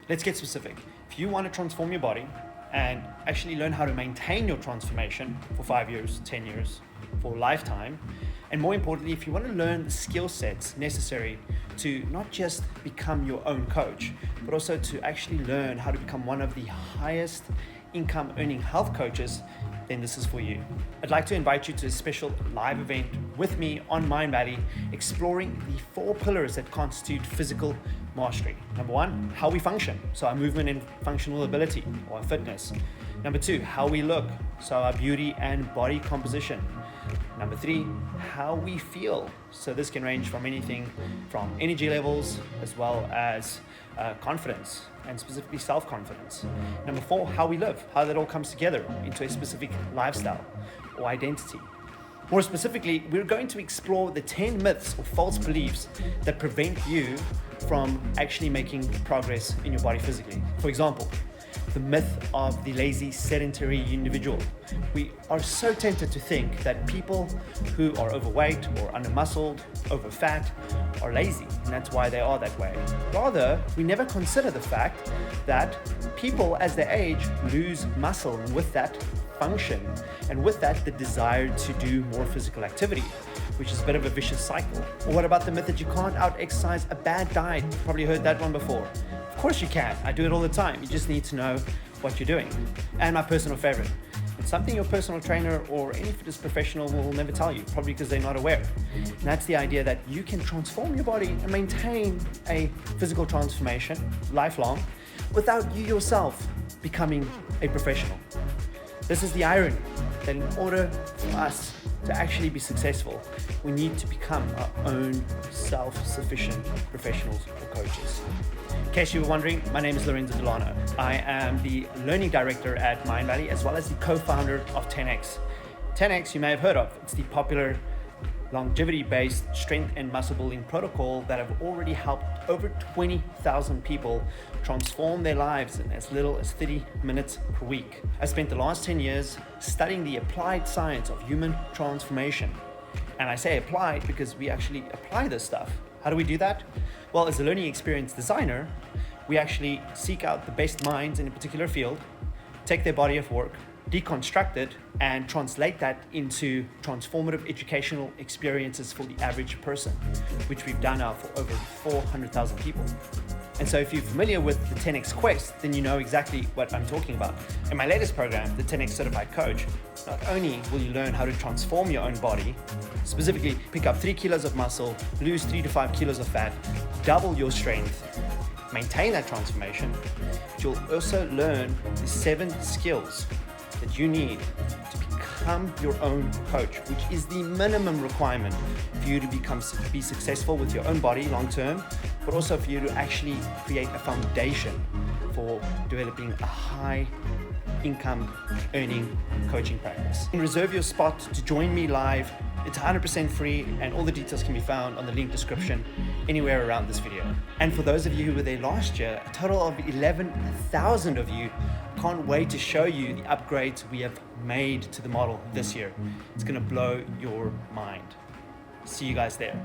Let's get specific. If you want to transform your body and actually learn how to maintain your transformation for 5 years, 10 years, for a lifetime, and more importantly, if you want to learn the skill sets necessary to not just become your own coach, but also to actually learn how to become one of the highest income earning health coaches, then this is for you. I'd like to invite you to a special live event with me on Mindvalley, exploring the 4 pillars that constitute physical mastery. Number 1, how we function, so our movement and functional ability or our fitness. Number 2, how we look, so our beauty and body composition. Number 3, how we feel. So this can range from anything from energy levels as well as confidence, and specifically self-confidence. Number 4, how we live, how that all comes together into a specific lifestyle or identity. More specifically, we're going to explore the 10 myths or false beliefs that prevent you from actually making progress in your body physically. For example, the myth of the lazy, sedentary individual. We are so tempted to think that people who are overweight or under-muscled, over-fat, are lazy, and that's why they are that way. Rather, we never consider the fact that people, as they age, lose muscle, and with that, function, and with that, the desire to do more physical activity, which is a bit of a vicious cycle. Or what about the myth that you can't out-exercise a bad diet? You've probably heard that one before. Of course you can. I do it all the time. You just need to know what you're doing. And my personal favorite, it's something your personal trainer or any fitness professional will never tell you, probably because they're not aware. And that's the idea that you can transform your body and maintain a physical transformation lifelong without you yourself becoming a professional. This is the irony, that in order for us to actually be successful, we need to become our own self-sufficient professionals or coaches. In case you were wondering, my name is Lorenzo Delano. I am the learning director at Mindvalley, as well as the co-founder of 10X. 10X you may have heard of. It's the popular longevity-based strength and muscle building protocol that have already helped over 20,000 people transform their lives in as little as 30 minutes per week. I spent the last 10 years studying the applied science of human transformation. And I say applied because we actually apply this stuff. How do we do that? Well, as a learning experience designer, we actually seek out the best minds in a particular field, take their body of work, deconstruct it, and translate that into transformative educational experiences for the average person, which we've done now for over 400,000 people. And so if you're familiar with the 10X Quest, then you know exactly what I'm talking about. In my latest program, the 10X Certified Coach, not only will you learn how to transform your own body, specifically pick up 3 kilos of muscle, lose 3 to 5 kilos of fat, double your strength, maintain that transformation, but you'll also learn the 7 skills that you need to become your own coach, which is the minimum requirement for you to be successful with your own body long term, but also for you to actually create a foundation for developing a high income earning coaching practice. And reserve your spot to join me live. It's 100% free, and all the details can be found on the link description anywhere around this video. And for those of you who were there last year, a total of 11,000 of you, can't wait to show you the upgrades we have made to the model this year. It's gonna blow your mind. See you guys there.